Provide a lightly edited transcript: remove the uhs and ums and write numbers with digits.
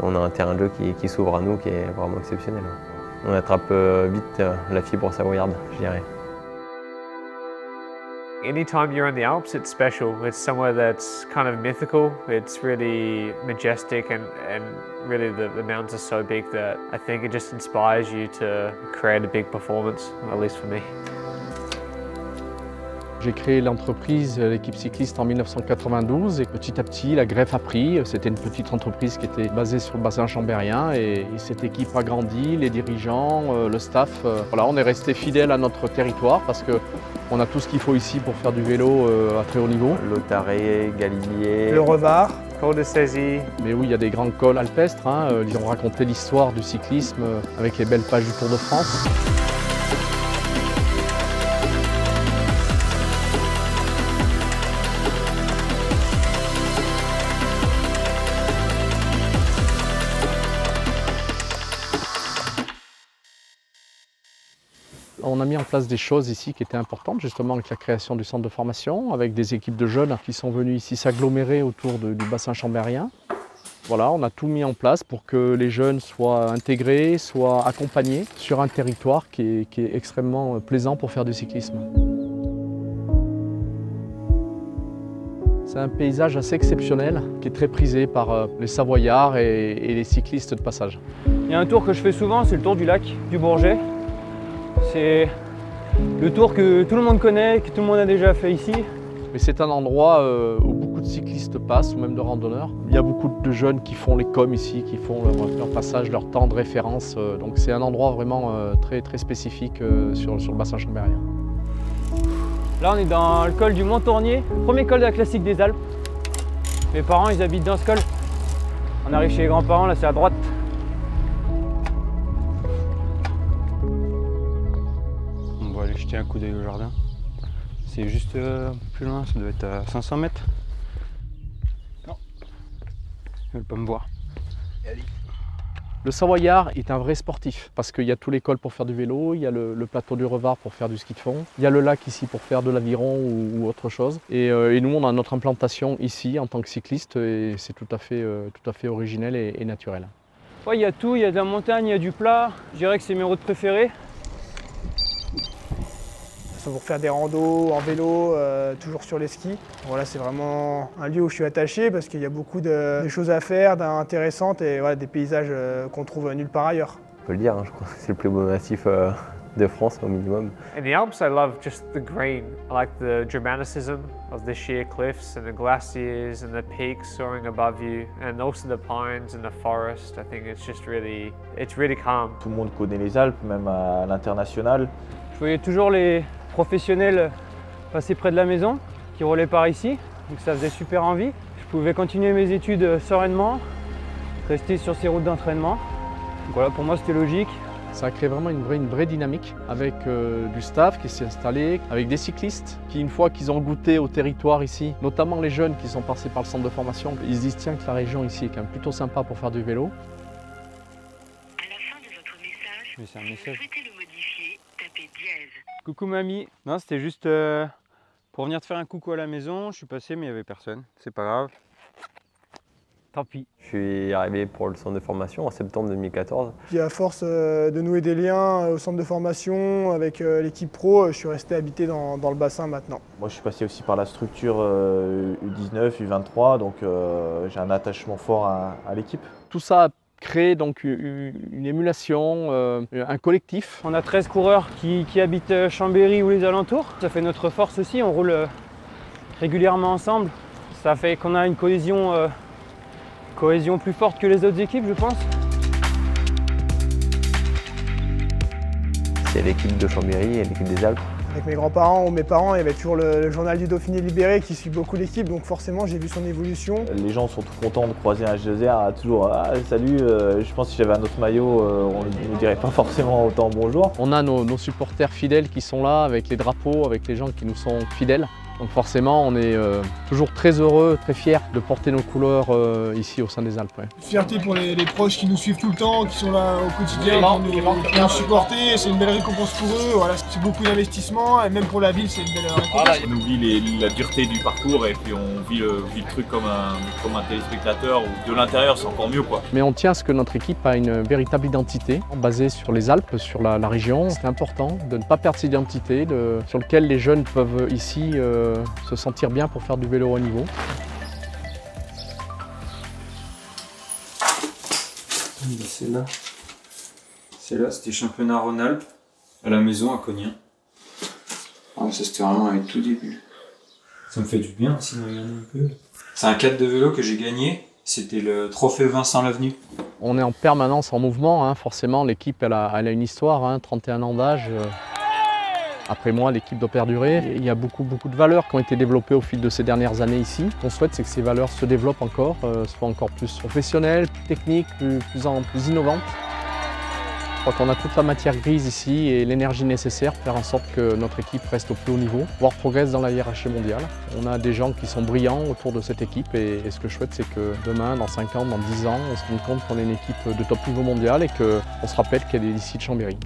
On a un terrain de jeu qui s'ouvre à nous qui est vraiment exceptionnel. On attrape vite la fibre savoyarde, je dirais. Anytime you're in the Alps, it's special. It's somewhere that's kind of mythical. It's really majestic and really the mountains are so big that I think it just inspires you to create a big performance, at least for me. J'ai créé l'entreprise, l'équipe cycliste en 1992 et petit à petit la greffe a pris. C'était une petite entreprise qui était basée sur le bassin chambérien et cette équipe a grandi, les dirigeants, le staff. Voilà, on est resté fidèle à notre territoire parce qu'on a tout ce qu'il faut ici pour faire du vélo à très haut niveau. Lautaré, Galilier, le Revard, Col de Cézille. Mais oui, il y a des grands cols alpestres. Ils ont raconté l'histoire du cyclisme avec les belles pages du Tour de France. On a mis en place des choses ici qui étaient importantes, justement avec la création du centre de formation, avec des équipes de jeunes qui sont venus ici s'agglomérer autour du bassin chambérien. Voilà, on a tout mis en place pour que les jeunes soient intégrés, soient accompagnés sur un territoire qui est extrêmement plaisant pour faire du cyclisme. C'est un paysage assez exceptionnel qui est très prisé par les Savoyards et les cyclistes de passage. Il y a un tour que je fais souvent, c'est le tour du lac du Bourget. C'est le tour que tout le monde connaît, que tout le monde a déjà fait ici. Mais c'est un endroit où beaucoup de cyclistes passent, ou même de randonneurs. Il y a beaucoup de jeunes qui font les coms ici, qui font leur passage, leur temps de référence. Donc c'est un endroit vraiment très spécifique sur le bassin chambérien. Là on est dans le col du Mont-Tournier, premier col de la classique des Alpes. Mes parents ils habitent dans ce col. On arrive chez les grands-parents, là c'est à droite. On va aller jeter un coup d'œil au jardin. C'est juste plus loin, ça doit être à 500 mètres. Non, ils veulent pas me voir. Le Savoyard est un vrai sportif parce qu'il y a tout l'école pour faire du vélo, il y a le plateau du Revard pour faire du ski de fond, il y a le lac ici pour faire de l'aviron ou autre chose. Et nous, on a notre implantation ici en tant que cycliste et c'est tout à fait originel et naturel. Ouais, il y a tout, il y a de la montagne, il y a du plat. Je dirais que c'est mes routes préférées. Pour faire des randos en vélo, toujours sur les skis. Voilà, c'est vraiment un lieu où je suis attaché parce qu'il y a beaucoup de choses à faire, d'intéressantes et voilà, des paysages qu'on trouve nulle part ailleurs. On peut le dire, hein, je crois que c'est le plus beau massif de France au minimum. In the Alps, I love just the green. I like the dramaticism of the sheer cliffs and the glaciers and the peaks soaring above you, and also the pines and the forest. I think it's really calm. Tout le monde connaît les Alpes, même à l'international. Je voyais toujours les professionnels passer près de la maison, qui roulaient par ici, donc ça faisait super envie. Je pouvais continuer mes études sereinement, rester sur ces routes d'entraînement. Donc voilà, pour moi c'était logique. Ça a créé vraiment une vraie dynamique avec du staff qui s'est installé, avec des cyclistes qui, une fois qu'ils ont goûté au territoire ici, notamment les jeunes qui sont passés par le centre de formation, ils se disent tiens que la région ici est quand même plutôt sympa pour faire du vélo. À la fin de votre message, Mais c'est un si vous message. souhaitez le modifier, tapez dièse. Coucou mamie. Non, c'était juste pour venir te faire un coucou à la maison. Je suis passé mais il n'y avait personne, c'est pas grave. Tant pis. Je suis arrivé pour le centre de formation en septembre 2014. Puis à force de nouer des liens au centre de formation avec l'équipe pro, je suis resté habité dans le bassin maintenant. Moi je suis passé aussi par la structure U19, U23, donc j'ai un attachement fort à l'équipe. Tout ça a créé donc une émulation, un collectif. On a 13 coureurs qui habitent Chambéry ou les alentours. Ça fait notre force aussi, on roule régulièrement ensemble. Ça fait qu'on a une cohésion plus forte que les autres équipes, je pense. C'est l'équipe de Chambéry et l'équipe des Alpes. Avec mes grands-parents ou mes parents, il y avait toujours le journal du Dauphiné Libéré qui suit beaucoup l'équipe, donc forcément j'ai vu son évolution. Les gens sont tout contents de croiser un H2R, toujours ah, salut, je pense que si j'avais un autre maillot, on ne nous dirait pas forcément autant bonjour. On a nos supporters fidèles qui sont là avec les drapeaux, avec les gens qui nous sont fidèles. Donc forcément, on est toujours très heureux, très fiers de porter nos couleurs ici au sein des Alpes. Ouais. Fierté pour les proches qui nous suivent tout le temps, qui sont là au quotidien, qui nous supportent. C'est une belle récompense pour eux. Voilà, c'est beaucoup d'investissement et même pour la ville, c'est une belle récompense. On oublie la dureté du parcours et puis on vit le truc comme un téléspectateur ou de l'intérieur, c'est encore mieux quoi. Mais on tient à ce que notre équipe a une véritable identité basée sur les Alpes, sur la région. C'est important de ne pas perdre cette identité, sur lequel les jeunes peuvent ici se sentir bien pour faire du vélo haut niveau. C'est là, c'était championnat Rhône-Alpes, à la maison à Cognin. Ah, ça c'était vraiment les tout début. Ça me fait du bien aussi de regarder un peu. C'est un cadre de vélo que j'ai gagné, c'était le trophée Vincent Lavenu. On est en permanence en mouvement, hein. Forcément l'équipe elle a une histoire, hein, 31 ans d'âge. Après moi, l'équipe doit perdurer. Il y a beaucoup de valeurs qui ont été développées au fil de ces dernières années ici. Ce qu'on souhaite, c'est que ces valeurs se développent encore, soient encore plus professionnelles, plus techniques, plus innovantes. Je crois qu'on a toute la matière grise ici et l'énergie nécessaire pour faire en sorte que notre équipe reste au plus haut niveau, voire progresse dans la hiérarchie mondiale. On a des gens qui sont brillants autour de cette équipe et ce que je souhaite, c'est que demain, dans 5 ans, dans 10 ans, on se rende compte qu'on est une équipe de top niveau mondial et qu'on se rappelle qu'elle est ici de Chambéry.